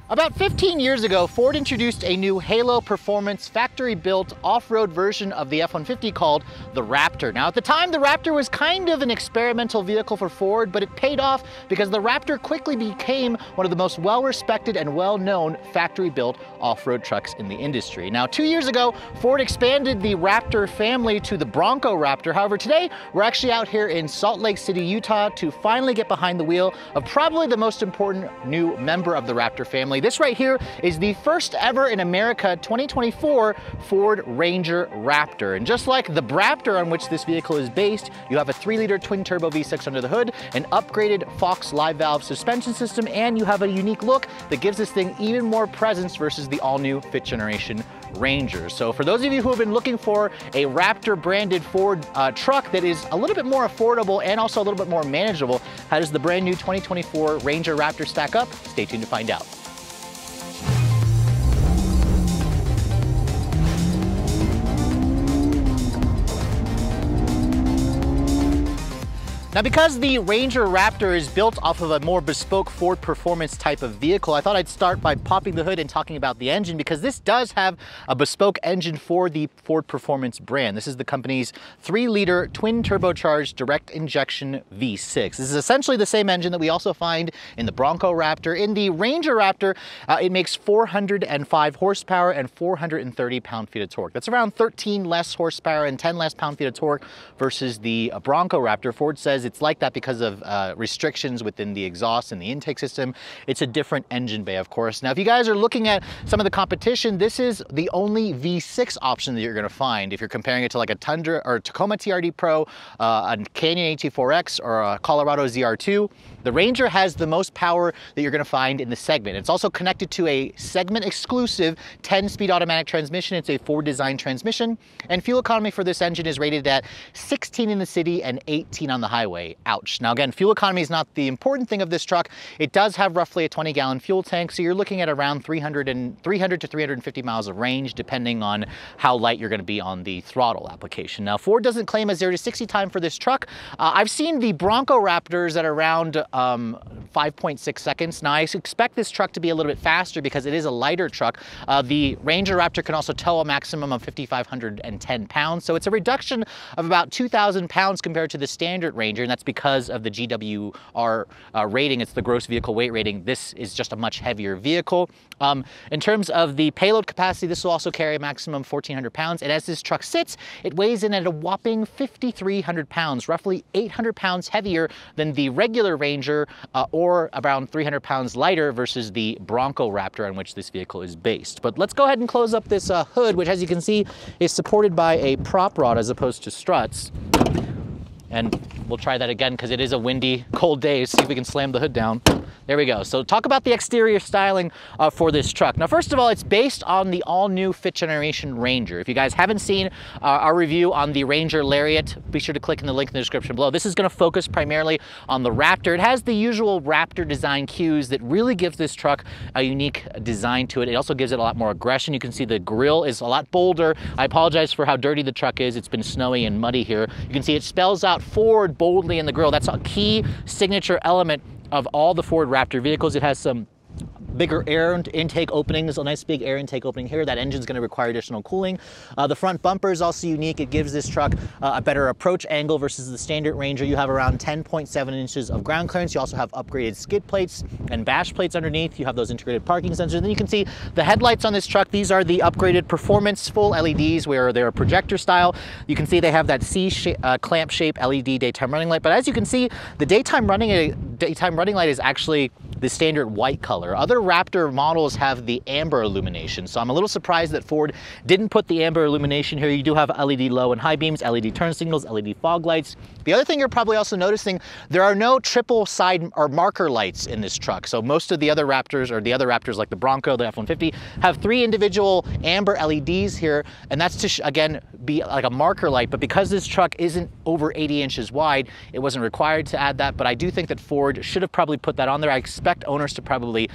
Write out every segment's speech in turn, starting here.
About 15 years ago, Ford introduced a new Halo Performance factory-built off-road version of the F-150 called the Raptor. Now, at the time, the Raptor was kind of an experimental vehicle for Ford, but it paid off because the Raptor quickly became one of the most well-respected and well-known factory-built off-road trucks in the industry. Now, 2 years ago, Ford expanded the Raptor family to the Bronco Raptor. However, today, we're actually out here in Salt Lake City, Utah, to finally get behind the wheel of probably the most important new member of the Raptor family. This right here is the first ever in America 2024 Ford Ranger Raptor. And just like the Raptor on which this vehicle is based, you have a 3-liter twin-turbo V6 under the hood, an upgraded Fox live valve suspension system, and you have a unique look that gives this thing even more presence versus the all-new 5th generation Ranger. So for those of you who have been looking for a Raptor branded Ford truck that is a little bit more affordable and also a little bit more manageable, how does the brand new 2024 Ranger Raptor stack up? Stay tuned to find out. Now, because the Ranger Raptor is built off of a more bespoke Ford Performance type of vehicle, I thought I'd start by popping the hood and talking about the engine, because this does have a bespoke engine for the Ford Performance brand. This is the company's 3-liter twin turbocharged direct injection V6. This is essentially the same engine that we also find in the Bronco Raptor. In the Ranger Raptor, it makes 405 horsepower and 430 pound-feet of torque. That's around 13 less horsepower and 10 less pound-feet of torque versus the Bronco Raptor. Ford says it's like that because of restrictions within the exhaust and the intake system. It's a different engine bay, of course. Now, if you guys are looking at some of the competition, this is the only V6 option that you're going to find. If you're comparing it to like a Tundra or Tacoma TRD Pro, a Canyon AT4X, or a Colorado ZR2, the Ranger has the most power that you're going to find in the segment. It's also connected to a segment-exclusive 10-speed automatic transmission. It's a Ford-designed transmission, and fuel economy for this engine is rated at 16 in the city and 18 on the highway. Ouch. Now again, fuel economy is not the important thing of this truck. It does have roughly a 20-gallon fuel tank, so you're looking at around 300 to 350 miles of range, depending on how light you're going to be on the throttle application. Now, Ford doesn't claim a 0 to 60 time for this truck. I've seen the Bronco Raptors at around 5.6 seconds. Now, I expect this truck to be a little bit faster because it is a lighter truck. The Ranger Raptor can also tow a maximum of 5,510 pounds, so it's a reduction of about 2,000 pounds compared to the standard Ranger, and that's because of the GWR rating. It's the gross vehicle weight rating. This is just a much heavier vehicle. In terms of the payload capacity, this will also carry a maximum of 1,400 pounds, and as this truck sits, it weighs in at a whopping 5,300 pounds, roughly 800 pounds heavier than the regular Ranger, or around 300 pounds lighter versus the Bronco Raptor on which this vehicle is based. But let's go ahead and close up this hood, which, as you can see, is supported by a prop rod as opposed to struts. And we'll try that again because it is a windy, cold day. See if we can slam the hood down. There we go. So talk about the exterior styling for this truck. Now, first of all, it's based on the all-new 5th generation Ranger. If you guys haven't seen our review on the Ranger Lariat, be sure to click in the link in the description below. This is going to focus primarily on the Raptor. It has the usual Raptor design cues that really gives this truck a unique design to it. It also gives it a lot more aggression. You can see the grille is a lot bolder. I apologize for how dirty the truck is. It's been snowy and muddy here. You can see it spells out Ford boldly in the grille. That's a key signature element of all the Ford Raptor vehicles. It has some bigger air intake openings, a nice big air intake opening here. That engine's going to require additional cooling. The front bumper is also unique. It gives this truck a better approach angle versus the standard Ranger. You have around 10.7 inches of ground clearance. You also have upgraded skid plates and bash plates underneath. You have those integrated parking sensors. And then you can see the headlights on this truck. These are the upgraded Performance full LEDs, where they're projector style. You can see they have that clamp shape LED daytime running light. But as you can see, the daytime running light is actually the standard white color. Other Raptor models have the amber illumination, so I'm a little surprised that Ford didn't put the amber illumination here. You do have LED low and high beams, LED turn signals, LED fog lights. The other thing you're probably also noticing, there are no triple side or marker lights in this truck. So most of the other Raptors, or the other Raptors like the Bronco, the F-150, have 3 individual amber LEDs here, and that's to, again, be like a marker light. But because this truck isn't over 80 inches wide, it wasn't required to add that, but I do think that Ford should have probably put that on there. I expect expect owners to probably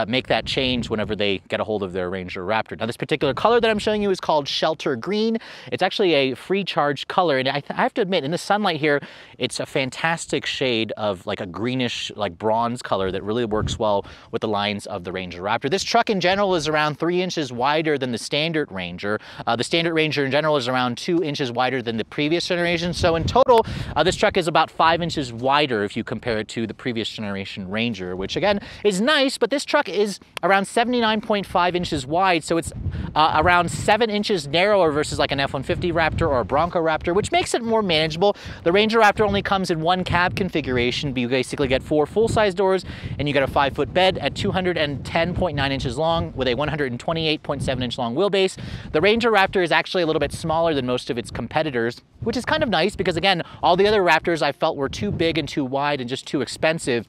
make that change whenever they get a hold of their Ranger Raptor. Now, this particular color that I'm showing you is called Shelter Green. It's actually a free charge color, and I have to admit, in the sunlight here, it's a fantastic shade of like a greenish, like bronze color that really works well with the lines of the Ranger Raptor. This truck in general is around 3 inches wider than the standard Ranger. The standard Ranger in general is around 2 inches wider than the previous generation. So in total, this truck is about 5 inches wider if you compare it to the previous generation Ranger, which again is nice, but this truck is around 79.5 inches wide. So it's around 7 inches narrower versus like an F-150 Raptor or a Bronco Raptor, which makes it more manageable. The Ranger Raptor only comes in one cab configuration, but you basically get 4 full-size doors, and you get a 5-foot bed at 210.9 inches long with a 128.7 inch long wheelbase. The Ranger Raptor is actually a little bit smaller than most of its competitors, which is kind of nice because again, all the other Raptors I felt were too big and too wide and just too expensive.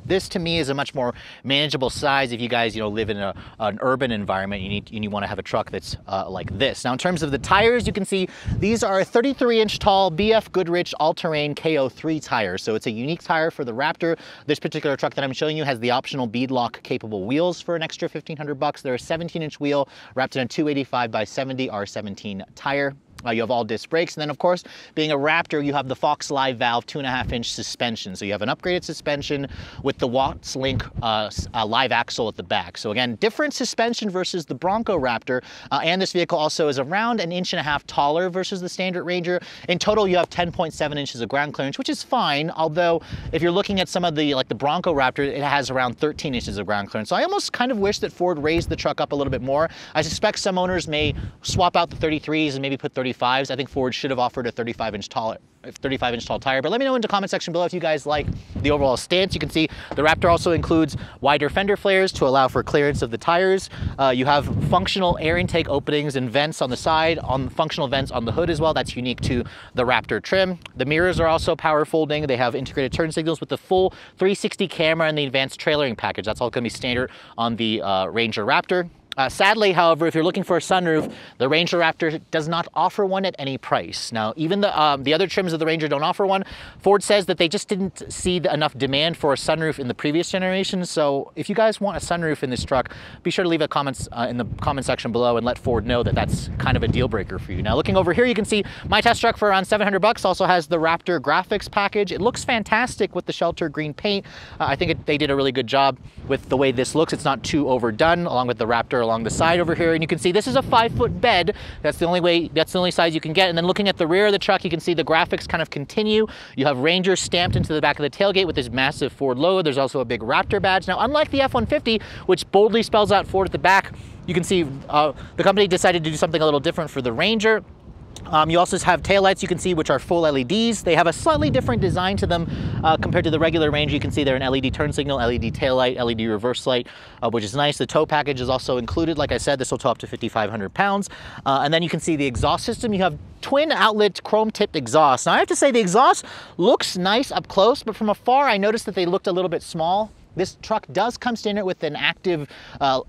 This to me is a much more manageable size if you guys, live in an urban environment. You want to have a truck that's like this. Now, in terms of the tires, you can see these are 33-inch tall BF Goodrich all-terrain KO3 tires. So it's a unique tire for the Raptor. This particular truck that I'm showing you has the optional beadlock capable wheels for an extra $1,500. They're a 17-inch wheel wrapped in a 285 by 70 R17 tire. You have all disc brakes, and then of course, being a Raptor, you have the Fox Live Valve 2.5-inch suspension. So you have an upgraded suspension with the Watts Link live axle at the back. So again, different suspension versus the Bronco Raptor, and this vehicle also is around 1.5 inches taller versus the standard Ranger. In total, you have 10.7 inches of ground clearance, which is fine. Although, if you're looking at some of the Bronco Raptor, it has around 13 inches of ground clearance. So I almost kind of wish that Ford raised the truck up a little bit more. I suspect some owners may swap out the 33s and maybe put 35s. I think Ford should have offered a 35-inch tall tire, but let me know in the comment section below if you guys like the overall stance. You can see the Raptor also includes wider fender flares to allow for clearance of the tires. You have functional air intake openings and vents on the side, functional vents on the hood as well. That's unique to the Raptor trim. The mirrors are also power folding. They have integrated turn signals with the full 360 camera and the advanced trailering package. That's all going to be standard on the Ranger Raptor. Sadly, however, if you're looking for a sunroof, the Ranger Raptor does not offer one at any price. Now, even the other trims of the Ranger don't offer one. Ford says that they just didn't see enough demand for a sunroof in the previous generation. So if you guys want a sunroof in this truck, be sure to leave a comment in the comment section below and let Ford know that that's kind of a deal breaker for you. Now, looking over here, you can see my test truck for around $700 also has the Raptor graphics package. It looks fantastic with the Shelter Green paint. I think they did a really good job with the way this looks. It's not too overdone, along with the Raptor along the side over here, and you can see this is a 5-foot bed. That's the only size you can get. And then looking at the rear of the truck, you can see the graphics kind of continue. You have Ranger stamped into the back of the tailgate with this massive Ford logo. There's also a big Raptor badge. Now, unlike the F-150, which boldly spells out Ford at the back, you can see the company decided to do something a little different for the Ranger. You also have taillights you can see, which are full LEDs. They have a slightly different design to them compared to the regular Ranger. You can see they're an LED turn signal, LED taillight, LED reverse light, which is nice. The tow package is also included. Like I said, this will tow up to 5,500 pounds. And then you can see the exhaust system. You have twin outlet chrome tipped exhaust. Now I have to say the exhaust looks nice up close, but from afar I noticed that they looked a little bit small. This truck does come standard with an active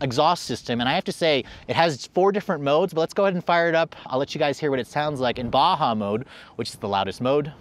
exhaust system, and I have to say it has 4 different modes, but let's go ahead and fire it up. I'll let you guys hear what it sounds like in Baja mode, which is the loudest mode.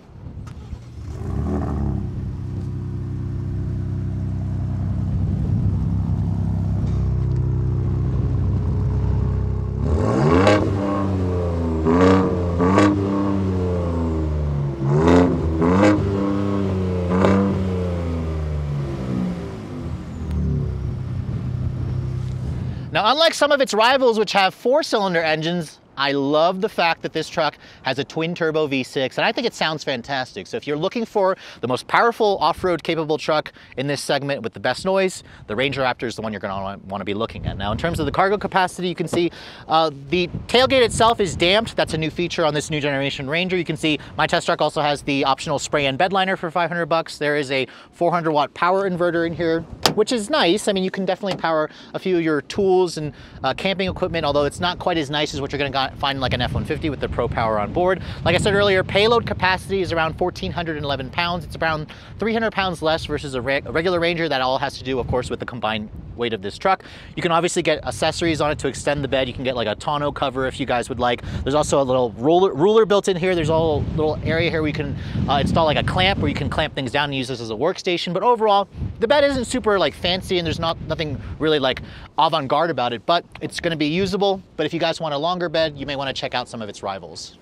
Now, unlike some of its rivals, which have 4-cylinder engines, I love the fact that this truck has a twin-turbo V6, and I think it sounds fantastic. So if you're looking for the most powerful off-road capable truck in this segment with the best noise, the Ranger Raptor is the one you're going to want to be looking at. Now, in terms of the cargo capacity, you can see the tailgate itself is damped. That's a new feature on this new generation Ranger. You can see my test truck also has the optional spray-in bed liner for $500. There is a 400-watt power inverter in here, which is nice. I mean, you can definitely power a few of your tools and camping equipment, although it's not quite as nice as what you're going to find like an F-150 with the Pro Power on board. Like I said earlier, payload capacity is around 1,411 pounds. It's around 300 pounds less versus a regular Ranger. That all has to do, of course, with the combined weight of this truck. You can obviously get accessories on it to extend the bed. You can get like a tonneau cover if you guys would like. There's also a little ruler built in here. There's a little area here where you can install like a clamp where you can clamp things down and use this as a workstation. But overall, The bed isn't super like fancy and there's nothing really like avant-garde about it, but it's gonna be usable. But if you guys want a longer bed, you may wanna check out some of its rivals.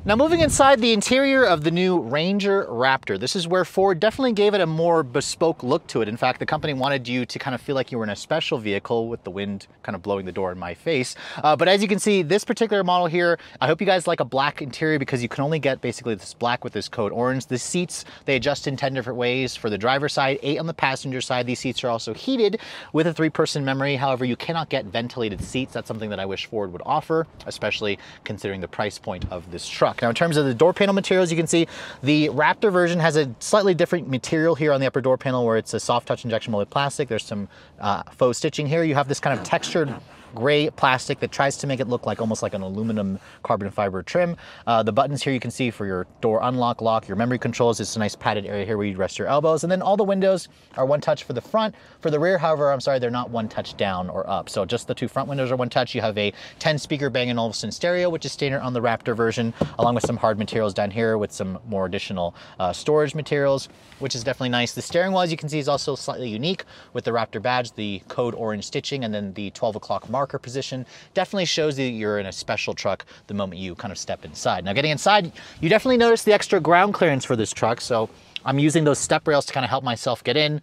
Now moving inside the interior of the new Ranger Raptor, this is where Ford definitely gave it a more bespoke look to it. In fact, the company wanted you to kind of feel like you were in a special vehicle with the wind kind of blowing the door in my face. But as you can see, this particular model here, I hope you guys like a black interior because you can only get basically this black with this code orange. The seats, they adjust in 10 different ways. For the driver's side, 8 on the passenger side. These seats are also heated with a 3-person memory. However, you cannot get ventilated seats. That's something that I wish Ford would offer, especially considering the price point of this truck. Now, in terms of the door panel materials, you can see the Raptor version has a slightly different material here on the upper door panel where it's a soft touch injection molded plastic. There's some faux stitching here. You have this kind of textured gray plastic that tries to make it look like almost like an aluminum carbon fiber trim. The buttons here you can see for your door unlock, lock, your memory controls. It's a nice padded area here where you rest your elbows. And then all the windows are one touch for the front. For the rear, however, I'm sorry, they're not one touch down or up. So just the 2 front windows are one touch. You have a 10-speaker Bang & Olufsen stereo, which is standard on the Raptor version, along with some hard materials down here with some more additional storage materials, which is definitely nice. The steering wheel, as you can see, is also slightly unique with the Raptor badge, the code orange stitching, and then the 12 o'clock marker position. Definitely shows that you're in a special truck the moment you kind of step inside. Now getting inside, you definitely notice the extra ground clearance for this truck. So I'm using those step rails to kind of help myself get in.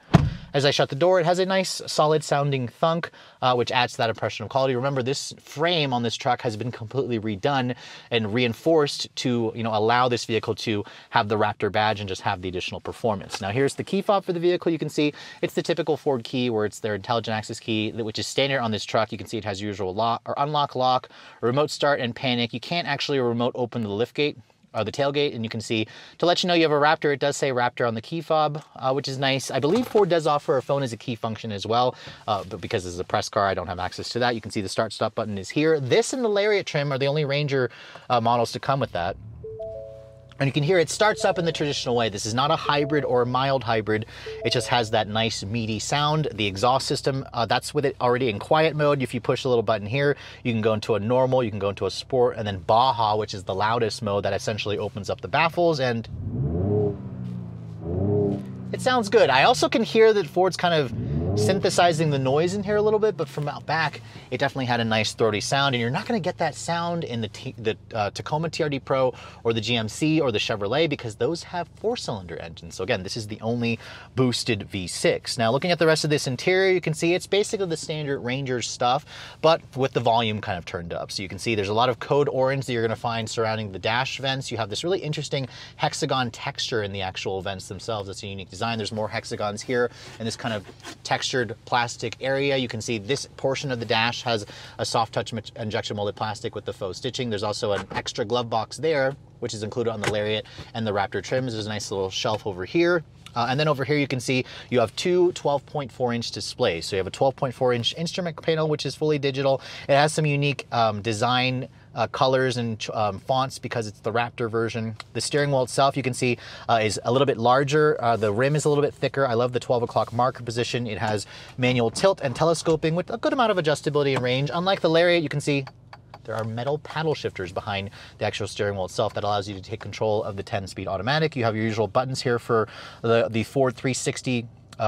As I shut the door, it has a nice solid sounding thunk, which adds to that impression of quality. Remember, this frame on this truck has been completely redone and reinforced to, allow this vehicle to have the Raptor badge and just have the additional performance. Now here's the key fob for the vehicle. You can see it's the typical Ford key where it's their intelligent access key, which is standard on this truck. You can see it has usual lock or unlock, lock, remote start and panic. You can't actually remote open the liftgate or the tailgate, and you can see, to let you know you have a Raptor, it does say Raptor on the key fob, which is nice. I believe Ford does offer a phone as a key function as well, but because this is a press car, I don't have access to that. You can see the start stop button is here. This and the Lariat trim are the only Ranger models to come with that. And you can hear it starts up in the traditional way. This is not a hybrid or a mild hybrid. It just has that nice meaty sound. The exhaust system, that's with it already in quiet mode. If you push the little button here, you can go into a normal, you can go into a sport, and then Baja, which is the loudest mode that essentially opens up the baffles, and it sounds good. I also can hear that Ford's kind of synthesizing the noise in here a little bit, but from out back, it definitely had a nice throaty sound, and you're not going to get that sound in the Tacoma TRD Pro or the GMC or the Chevrolet because those have 4-cylinder engines. So again, this is the only boosted V6. Now looking at the rest of this interior, you can see it's basically the standard Ranger stuff, but with the volume kind of turned up. So you can see there's a lot of code orange that you're going to find surrounding the dash vents. You have this really interesting hexagon texture in the actual vents themselves. It's a unique design. There's more hexagons here in this kind of textured plastic area. You can see this portion of the dash has a soft touch injection molded plastic with the faux stitching. There's also an extra glove box there, which is included on the Lariat and the Raptor trims. There's a nice little shelf over here. And then over here you can see you have 2 12.4-inch displays. So you have a 12.4-inch instrument panel, which is fully digital. It has some unique design colors and fonts because it's the Raptor version. The steering wheel itself, you can see, is a little bit larger. The rim is a little bit thicker. I love the 12 o'clock marker position. It has manual tilt and telescoping with a good amount of adjustability and range. Unlike the Lariat, you can see there are metal paddle shifters behind the actual steering wheel itself that allows you to take control of the 10-speed automatic. You have your usual buttons here for the Ford 360,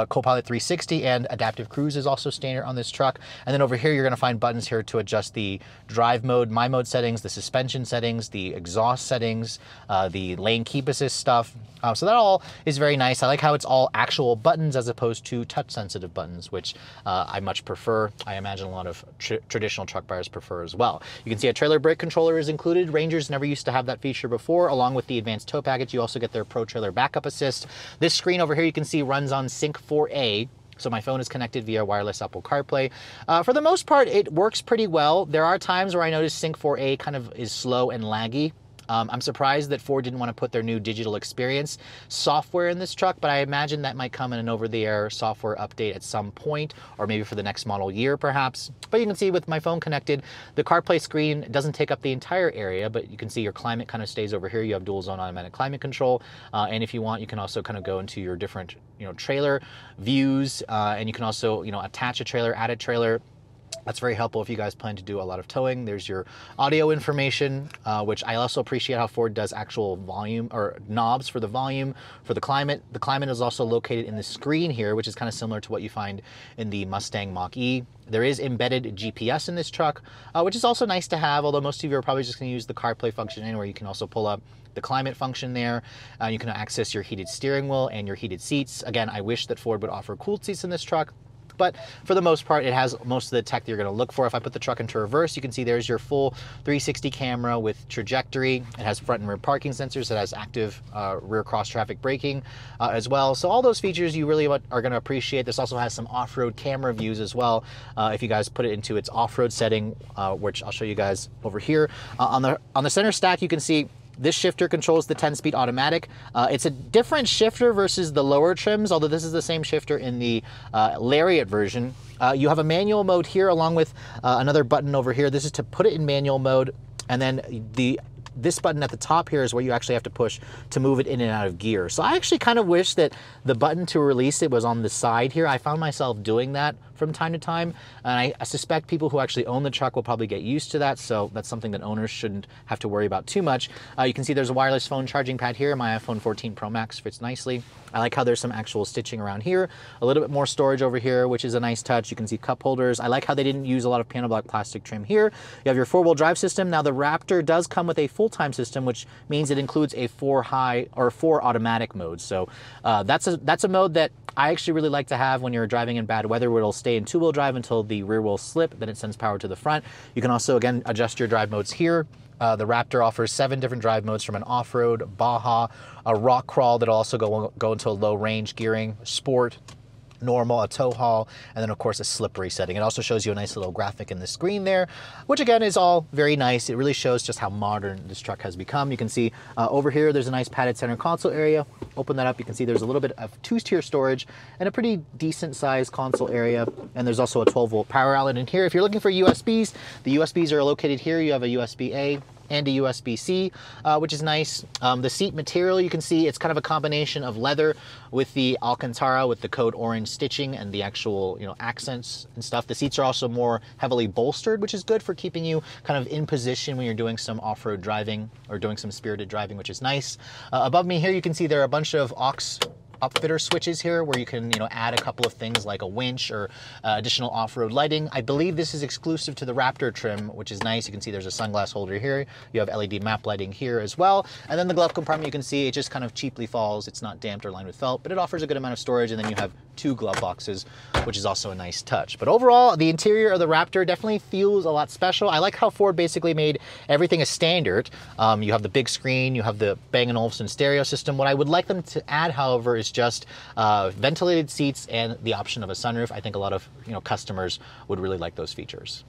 Copilot 360, and Adaptive Cruise is also standard on this truck. And then over here, you're going to find buttons here to adjust the drive mode, my mode settings, the suspension settings, the exhaust settings, the lane keep assist stuff. So that all is very nice. I like how it's all actual buttons as opposed to touch-sensitive buttons, which I much prefer. I imagine a lot of traditional truck buyers prefer as well. You can see a trailer brake controller is included. Rangers never used to have that feature before. Along with the advanced tow package, you also get their Pro Trailer Backup Assist. This screen over here you can see runs on Sync 4A. So my phone is connected via wireless Apple CarPlay. For the most part, it works pretty well. There are times where I notice Sync 4A kind of is slow and laggy. I'm surprised that Ford didn't want to put their new digital experience software in this truck, but I imagine that might come in an over-the-air software update at some point, or maybe for the next model year, perhaps. But you can see with my phone connected, the CarPlay screen doesn't take up the entire area, but you can see your climate kind of stays over here. You have dual zone automatic climate control, and if you want, you can also kind of go into your different, trailer views, and you can also, attach a trailer, add a trailer. That's very helpful if you guys plan to do a lot of towing. There's your audio information, which I also appreciate how Ford does actual volume or knobs for the volume, for the climate. The climate is also located in the screen here, which is kind of similar to what you find in the Mustang Mach-E. There is embedded GPS in this truck, which is also nice to have, although most of you are probably just going to use the CarPlay function anywhere. You can also pull up the climate function there. You can access your heated steering wheel and your heated seats. Again, I wish that Ford would offer cooled seats in this truck, but for the most part, it has most of the tech that you're going to look for. If I put the truck into reverse, you can see there's your full 360 camera with trajectory. It has front and rear parking sensors. It has active rear cross traffic braking as well. So all those features you really are going to appreciate. This also has some off-road camera views as well. If you guys put it into its off-road setting, which I'll show you guys over here. On the center stack, you can see this shifter controls the 10-speed automatic. It's a different shifter versus the lower trims, although this is the same shifter in the Lariat version. You have a manual mode here along with another button over here. This is to put it in manual mode, and then this button at the top here is where you actually have to push to move it in and out of gear. So I actually kind of wish that the button to release it was on the side here. I found myself doing that from time to time, and I suspect people who actually own the truck will probably get used to that, so that's something that owners shouldn't have to worry about too much. You can see there's a wireless phone charging pad here. My iPhone 14 Pro Max fits nicely. I like how there's some actual stitching around here, a little bit more storage over here, which is a nice touch. You can see cup holders. I like how they didn't use a lot of panel block plastic trim here. You have your four-wheel drive system. Now the Raptor does come with a full-time system, which means it includes a 4 automatic mode. So that's a mode that I actually really like to have when you're driving in bad weather, where it'll stay in two-wheel drive until the rear wheels slip, then it sends power to the front. You can also, again, adjust your drive modes here. The Raptor offers 7 different drive modes, from an off-road, Baja, a rock crawl that'll also go into a low range gearing, sport, normal, a tow haul, and then of course a slippery setting. It also shows you a nice little graphic in the screen there, which again is all very nice. It really shows just how modern this truck has become. You can see over here there's a nice padded center console area. Open that up, you can see there's a little bit of 2-tier storage and a pretty decent sized console area, and there's also a 12-volt power outlet in here. If you're looking for USBs, the USBs are located here. You have a USB-A and a USB-C, which is nice. The seat material, you can see it's kind of a combination of leather with the Alcantara with the code orange stitching and the actual, accents and stuff. The seats are also more heavily bolstered, which is good for keeping you kind of in position when you're doing some off-road driving or doing some spirited driving, which is nice. Above me here, you can see there are a bunch of aux upfitter switches here where you can add a couple of things like a winch or additional off-road lighting. I believe this is exclusive to the Raptor trim, which is nice. You can see there's a sunglass holder here. You have LED map lighting here as well. And then the glove compartment, you can see it just kind of cheaply falls. It's not damped or lined with felt, but it offers a good amount of storage. And then you have 2 glove boxes, which is also a nice touch. But overall, the interior of the Raptor definitely feels a lot special. I like how Ford basically made everything a standard. You have the big screen, you have the Bang & Olufsen stereo system. What I would like them to add, however, is just ventilated seats and the option of a sunroof. I think a lot of customers would really like those features.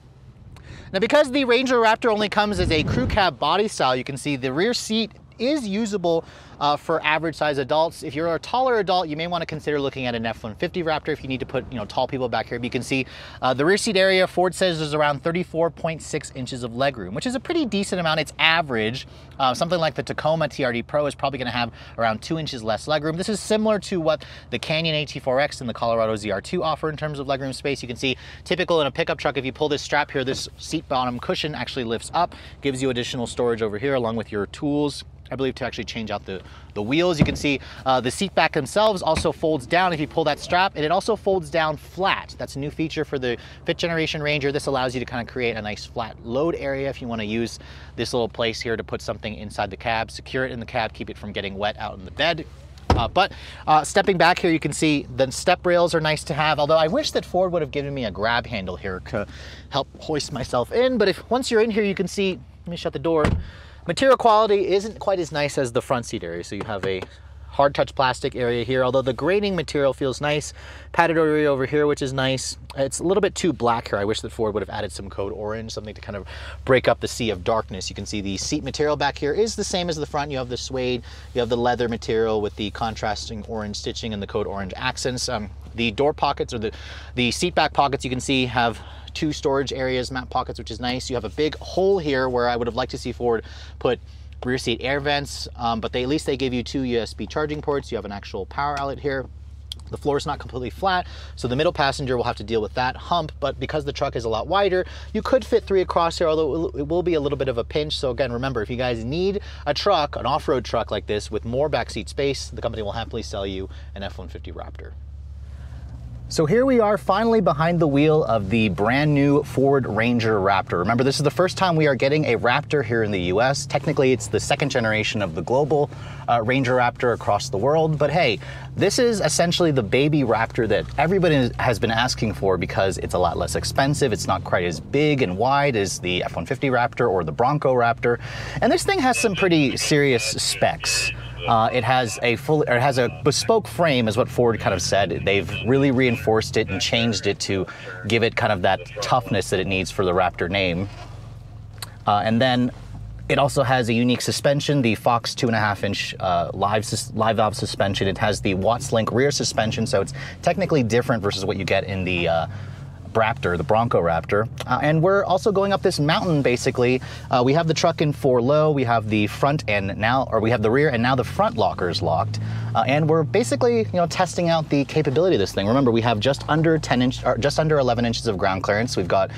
Now, because the Ranger Raptor only comes as a crew cab body style, you can see the rear seat is usable for average size adults. If you're a taller adult, you may want to consider looking at an F-150 Raptor if you need to put tall people back here. But you can see the rear seat area, Ford says there's around 34.6 inches of legroom, which is a pretty decent amount. It's average. Something like the Tacoma TRD Pro is probably going to have around 2 inches less legroom. This is similar to what the Canyon AT4X and the Colorado ZR2 offer in terms of legroom space. You can see typical in a pickup truck, if you pull this strap here, this seat bottom cushion actually lifts up, gives you additional storage over here along with your tools, I believe, to actually change out the wheels. You can see the seat back themselves also folds down if you pull that strap, and it also folds down flat. That's a new feature for the 5th generation Ranger. This allows you to kind of create a nice flat load area if you want to use this little place here to put something inside the cab, secure it in the cab, keep it from getting wet out in the bed. But stepping back here, you can see the step rails are nice to have, although I wish that Ford would have given me a grab handle here to help hoist myself in. But once you're in here, you can see, let me shut the door, material quality isn't quite as nice as the front seat area. So you have a hard touch plastic area here, although the grating material feels nice. Padded area over here, which is nice. It's a little bit too black here. I wish that Ford would have added some code orange, something to kind of break up the sea of darkness. You can see the seat material back here is the same as the front. You have the suede, you have the leather material with the contrasting orange stitching and the code orange accents. The door pockets, or the seat back pockets, you can see have 2 storage areas, map pockets, which is nice. You have a big hole here where I would have liked to see Ford put rear seat air vents, but at least they gave you 2 USB charging ports. You have an actual power outlet here. The floor is not completely flat, so the middle passenger will have to deal with that hump, but because the truck is a lot wider, you could fit 3 across here, although it will be a little bit of a pinch. So again, remember, if you guys need a truck, an off-road truck like this with more backseat space, the company will happily sell you an F-150 Raptor. So here we are finally behind the wheel of the brand new Ford Ranger Raptor. Remember, this is the first time we are getting a Raptor here in the US. Technically, it's the 2nd generation of the global Ranger Raptor across the world. But hey, this is essentially the baby Raptor that everybody has been asking for because it's a lot less expensive. It's not quite as big and wide as the F-150 Raptor or the Bronco Raptor. And this thing has some pretty serious specs. It has a bespoke frame, is what Ford kind of said. They've really reinforced it and changed it to give it kind of that toughness that it needs for the Raptor name. And then it also has a unique suspension, the Fox 2.5-inch live valve suspension. It has the Watts Link rear suspension, so it's technically different versus what you get in the Raptor, the Bronco Raptor. And we're also going up this mountain, basically. We have the truck in 4-low, we have the front and now, or we have the rear and now the front locker is locked. And we're basically, testing out the capability of this thing. Remember, we have just under 11 inches of ground clearance. We've got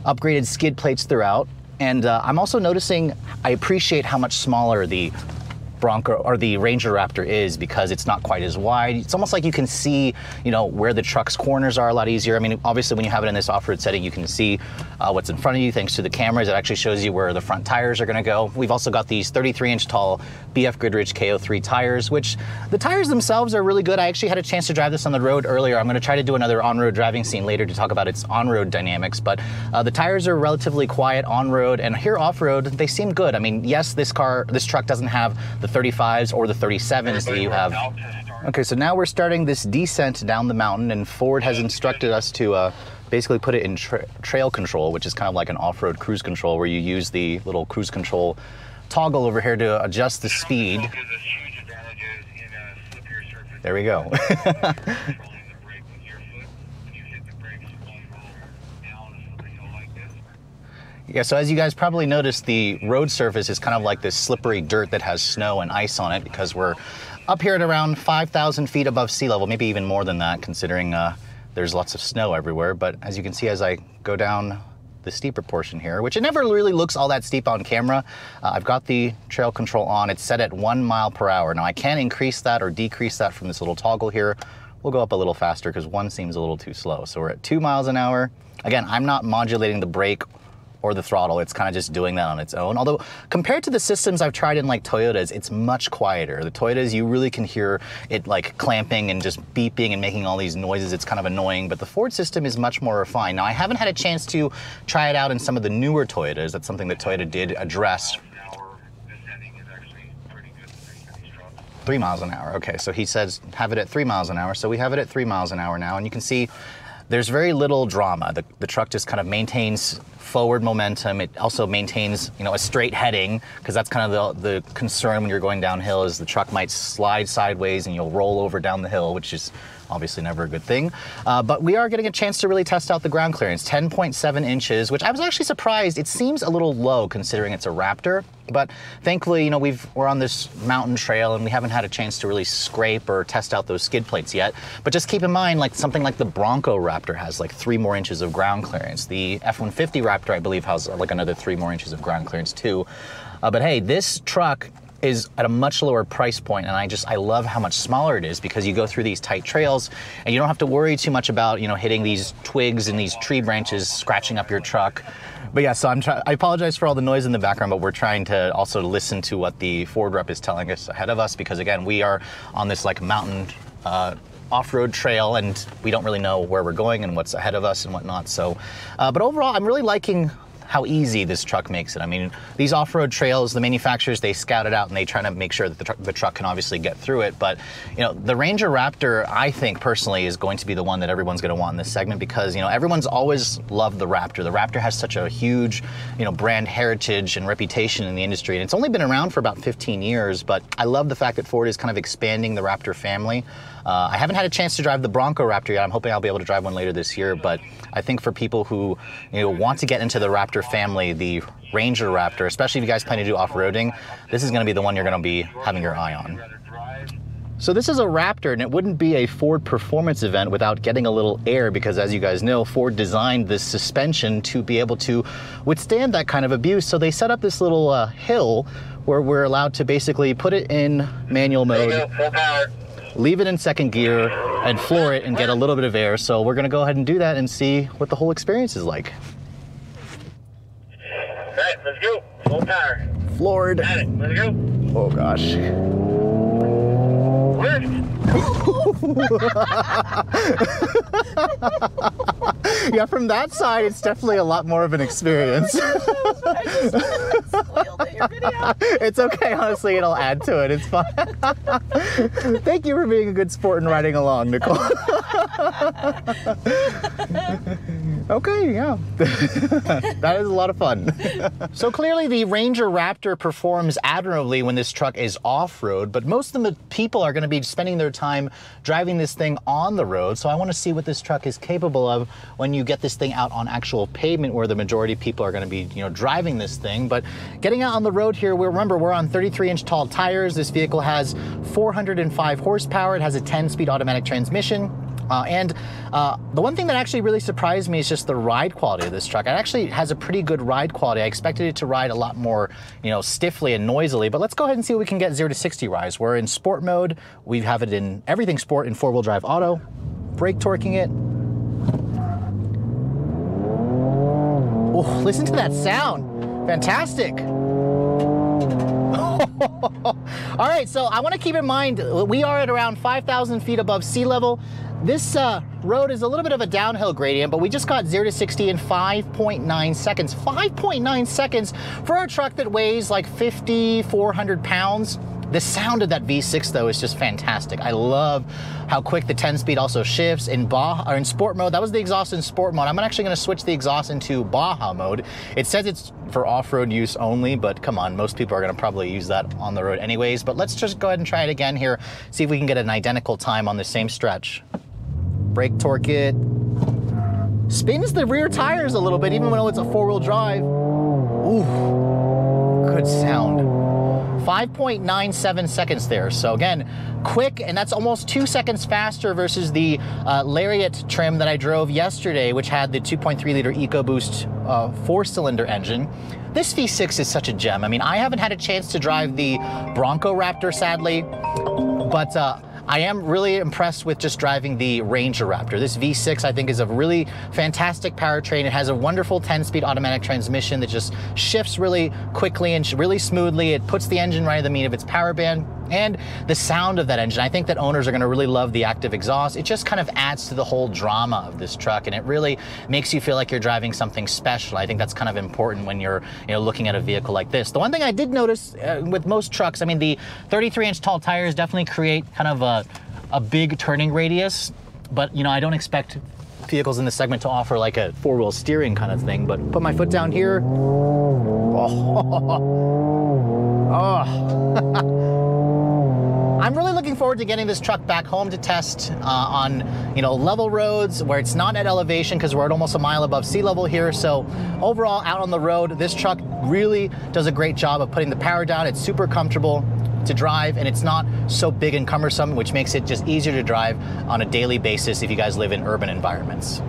upgraded skid plates throughout. And I'm also noticing, I appreciate how much smaller the Bronco or the Ranger Raptor is because it's not quite as wide. It's almost like you can see, where the truck's corners are a lot easier. I mean, obviously when you have it in this off-road setting, you can see what's in front of you thanks to the cameras. It actually shows you where the front tires are going to go. We've also got these 33-inch tall BF Goodrich KO3 tires, which the tires themselves are really good. I actually had a chance to drive this on the road earlier. I'm going to try to do another on-road driving scene later to talk about its on-road dynamics, but the tires are relatively quiet on-road, and here off-road, they seem good. I mean, yes, this truck doesn't have the 35s or the 37s that you have. Okay, so now we're starting this descent down the mountain, and Ford has instructed us to basically put it in trail control, which is kind of like an off-road cruise control where you use the little cruise control toggle over here to adjust the speed. There we go. Yeah, so as you guys probably noticed, the road surface is kind of like this slippery dirt that has snow and ice on it because we're up here at around 5,000 feet above sea level, maybe even more than that considering there's lots of snow everywhere. But as you can see as I go down the steeper portion here, which it never really looks all that steep on camera, I've got the trail control on. It's set at 1 mile per hour. Now I can increase that or decrease that from this little toggle here. We'll go up a little faster because 1 seems a little too slow. So we're at 2 miles an hour. Again, I'm not modulating the brake or the throttle. It's kind of just doing that on its own. Although compared to the systems I've tried in like Toyotas, it's much quieter. The Toyotas, you really can hear it like clamping and just beeping and making all these noises. It's kind of annoying, but the Ford system is much more refined. Now I haven't had a chance to try it out in some of the newer Toyotas. That's something that Toyota did address. 3 miles an hour. Okay, so he says have it at 3 miles an hour. So we have it at 3 miles an hour now, and you can see there's very little drama. The truck just kind of maintains forward momentum. It also maintains, a straight heading, because that's kind of the concern when you're going downhill is the truck might slide sideways and you'll roll over down the hill, which is obviously never a good thing. But we are getting a chance to really test out the ground clearance, 10.7 inches, which I was actually surprised. It seems a little low considering it's a Raptor, but thankfully, we're on this mountain trail and we haven't had a chance to really scrape or test out those skid plates yet. But just keep in mind, like something like the Bronco Raptor has like 3 more inches of ground clearance. The F-150 Raptor, I believe, has like another 3 more inches of ground clearance too. But hey, this truck is at a much lower price point, and I love how much smaller it is because you go through these tight trails and you don't have to worry too much about hitting these twigs and these tree branches scratching up your truck. But yeah, so I apologize for all the noise in the background, but we're trying to also listen to what the Ford rep is telling us ahead of us because again, we are on this like mountain off-road trail and we don't really know where we're going and what's ahead of us and whatnot. So, but overall, I'm really liking how easy this truck makes it. I mean, these off-road trails, the manufacturers, they scout it out and they try to make sure that the truck can obviously get through it. But, the Ranger Raptor, I think personally, is going to be the one that everyone's going to want in this segment because, everyone's always loved the Raptor. The Raptor has such a huge, brand heritage and reputation in the industry. And it's only been around for about 15 years, but I love the fact that Ford is kind of expanding the Raptor family. I haven't had a chance to drive the Bronco Raptor yet. I'm hoping I'll be able to drive one later this year, but I think for people who want to get into the Raptor family, the Ranger Raptor, especially if you guys plan to do off-roading, this is going to be the one you're going to be having your eye on. So this is a Raptor, and it wouldn't be a Ford performance event without getting a little air, because as you guys know, Ford designed this suspension to be able to withstand that kind of abuse. So they set up this little hill where we're allowed to basically put it in manual mode, leave it in second gear, and floor it and get a little bit of air. So we're gonna go ahead and do that and see what the whole experience is like. All right, let's go. Full power. Floored. Got it. Let's go. Oh gosh. Yeah, from that side, it's definitely a lot more of an experience. It's okay, honestly, it'll add to it. It's fine. Thank you for being a good sport and riding along, Nicole. Okay, yeah. That is a lot of fun. So clearly the Ranger Raptor performs admirably when this truck is off-road, but most of the people are going to be spending their time driving this thing on the road. So I want to see what this truck is capable of when you get this thing out on actual pavement, where the majority of people are going to be, driving this thing. But getting out on the road here, remember, we're on 33-inch tall tires. This vehicle has 405 horsepower. It has a 10-speed automatic transmission. The one thing that actually really surprised me is just the ride quality of this truck. It actually has a pretty good ride quality. I expected it to ride a lot more, stiffly and noisily, but let's go ahead and see what we can get 0 to 60 wise. We're in sport mode. We have it in everything sport in 4-wheel drive auto, brake torquing it. Oh, listen to that sound. Fantastic. All right, so I want to keep in mind, we are at around 5,000 feet above sea level. This road is a little bit of a downhill gradient, but we just got 0 to 60 in 5.9 seconds. 5.9 seconds for a truck that weighs like 5,400 pounds. The sound of that V6 though is just fantastic. I love how quick the 10-speed also shifts in in sport mode. That was the exhaust in sport mode. I'm actually going to switch the exhaust into Baja mode. It says it's for off-road use only, but come on, most people are going to probably use that on the road anyways. But let's just go ahead and try it again here, see if we can get an identical time on the same stretch. Brake torque it. Spins the rear tires a little bit, even though it's a 4-wheel drive. Ooh, good sound. 5.97 seconds there. So again, quick, and that's almost 2 seconds faster versus the Lariat trim that I drove yesterday, which had the 2.3 liter EcoBoost 4-cylinder engine. This V6 is such a gem. I mean, I haven't had a chance to drive the Bronco Raptor, sadly, but I am really impressed with just driving the Ranger Raptor. This V6, I think, is a really fantastic powertrain. It has a wonderful 10-speed automatic transmission that just shifts really quickly and really smoothly. It puts the engine right at the meat of its power band. And the sound of that engine, I think that owners are going to really love the active exhaust. It just kind of adds to the whole drama of this truck, and it really makes you feel like you're driving something special. I think that's kind of important when you're looking at a vehicle like this. The one thing I did notice with most trucks, I mean, the 33-inch tall tires definitely create kind of a big turning radius, but I don't expect vehicles in this segment to offer like a 4-wheel steering kind of thing. But put my foot down here. I'm really looking forward to getting this truck back home to test on level roads where it's not at elevation, because we're at almost a mile above sea level here. So overall, out on the road, this truck really does a great job of putting the power down. It's super comfortable to drive, and it's not so big and cumbersome, which makes it just easier to drive on a daily basis if you guys live in urban environments.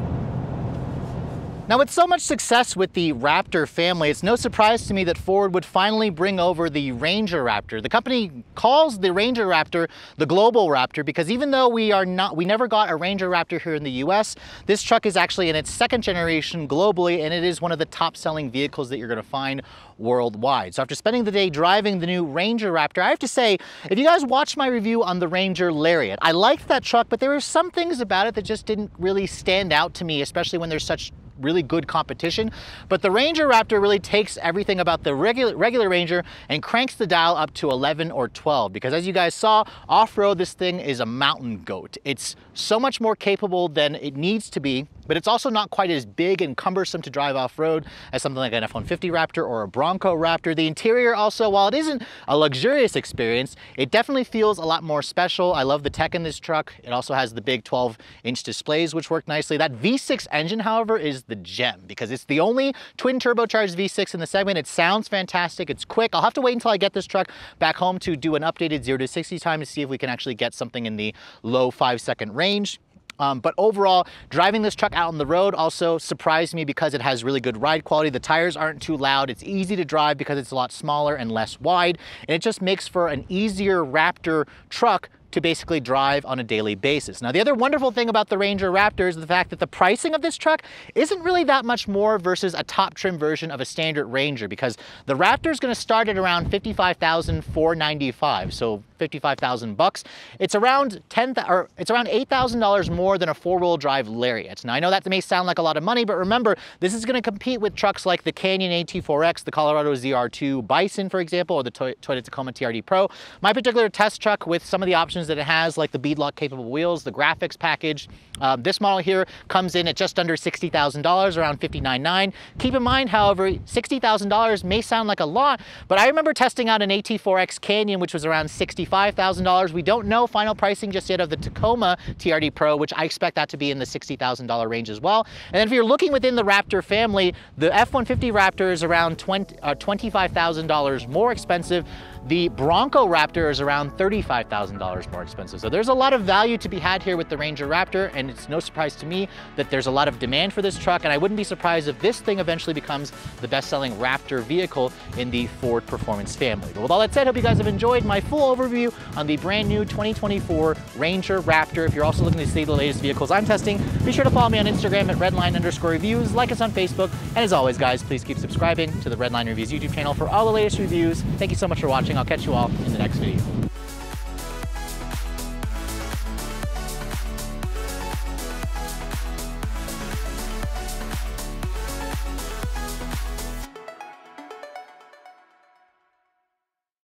Now, with so much success with the Raptor family, it's no surprise to me that Ford would finally bring over the Ranger Raptor. The company calls the Ranger Raptor the global Raptor because even though we never got a Ranger Raptor here in the US, this truck is actually in its 2nd generation globally, and it is one of the top selling vehicles that you're going to find worldwide. So after spending the day driving the new Ranger Raptor, I have to say, if you guys watched my review on the Ranger Lariat, I liked that truck, but there were some things about it that just didn't really stand out to me, especially when there's such really good competition. But the Ranger Raptor really takes everything about the regular Ranger and cranks the dial up to 11 or 12, because as you guys saw, off-road, this thing is a mountain goat. It's so much more capable than it needs to be. but it's also not quite as big and cumbersome to drive off-road as something like an F-150 Raptor or a Bronco Raptor. The interior also, while it isn't a luxurious experience, it definitely feels a lot more special. I love the tech in this truck. It also has the big 12-inch displays, which work nicely. That V6 engine, however, is the gem because it's the only twin turbocharged V6 in the segment. It sounds fantastic. It's quick. I'll have to wait until I get this truck back home to do an updated 0 to 60 time to see if we can actually get something in the low 5-second range. But overall, driving this truck out on the road also surprised me because it has really good ride quality. The tires aren't too loud. It's easy to drive because it's a lot smaller and less wide. And it just makes for an easier Raptor truck to basically drive on a daily basis. Now, the other wonderful thing about the Ranger Raptor is the fact that the pricing of this truck isn't really that much more versus a top trim version of a standard Ranger, because the Raptor is going to start at around $55,495, so 55,000 bucks. It's around $8,000 more than a four-wheel drive Lariat. Now, I know that may sound like a lot of money, but remember, this is going to compete with trucks like the Canyon AT4X, the Colorado ZR2 Bison, for example, or the Toyota Tacoma TRD Pro. My particular test truck, with some of the options that it has, like the beadlock capable wheels, the graphics package, this model here comes in at just under $60,000, around $59,900. Keep in mind, however, $60,000 may sound like a lot, but I remember testing out an AT4X Canyon, which was around $65,000. We don't know final pricing just yet of the Tacoma TRD Pro, which I expect that to be in the $60,000 range as well. And then if you're looking within the Raptor family, the F-150 Raptor is around $25,000 more expensive. The Bronco Raptor is around $35,000 more expensive. So there's a lot of value to be had here with the Ranger Raptor, and it's no surprise to me that there's a lot of demand for this truck, and I wouldn't be surprised if this thing eventually becomes the best-selling Raptor vehicle in the Ford Performance family. But with all that said, hope you guys have enjoyed my full overview on the brand new 2024 Ranger Raptor. If you're also looking to see the latest vehicles I'm testing, be sure to follow me on Instagram at Redline_reviews, like us on Facebook, and as always, guys, please keep subscribing to the Redline Reviews YouTube channel for all the latest reviews. Thank you so much for watching. I'll catch you all in the next video.